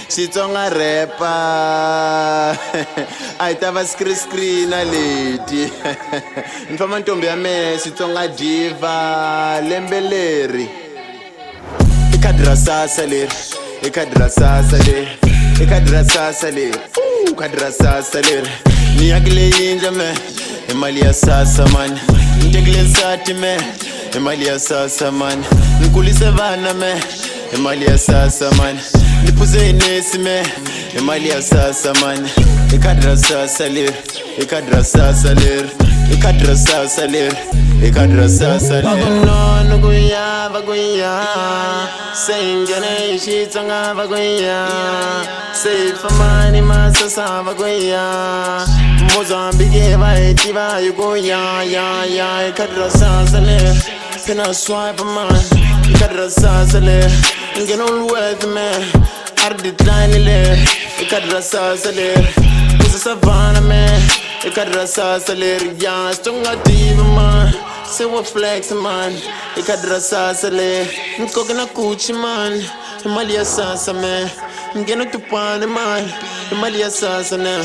Xitsonga rapper a ta va screen leti nfama ntombi ya me Xitsonga diva lembeleri ikadra sasa leri ikadra sasa leri ikadra sasa leri ikadra sasa leri ni yakile yinja me imali ya sasa man ntekile nsati me imali ya sasa man nkulise vana me imali ya sasa man nipuze inesi me imali ya sasa man ikadra sasa leri ikadra sasa leri ikadra sasa leri ikadra sasa leri no guya baguya sengene Xitsonga baguya say famani masasa baguya Mozambique baiti ba yugoya ya ikadra sasa leri pina swipe man ikadra sasa leri get on with me ardi tiny leri ikadra sasa leri pusa savana me ikadra sasa leri ya Xitsonga diva man say what flex man ikadra sasa leri nkoke na kuchi man imali ya sasa me ngeno tupane man imali ya sasa na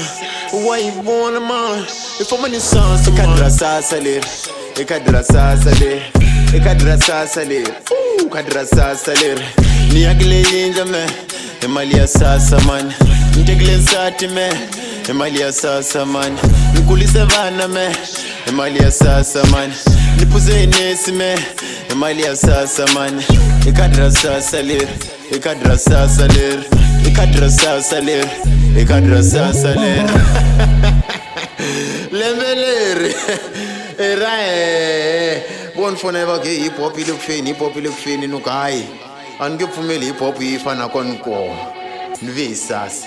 why born man if I'm in sasa ikadra sasa leri ikadra sasa leri ikadra sasa leri ikadra sasa leri ni yakile yinja me imali ya sasa man ntekile nsati me imali ya sasa man nkulise vana me imali ya sasa man nipuze inesi me imali ya sasa man ikadra sasa leri ikadra sasa leri ikadra sasa leri ikadra sasa leri lembeleri era bon foneva ke hip hop ilukufeni nukai angepfumeli hip hop ifana konko nvisasa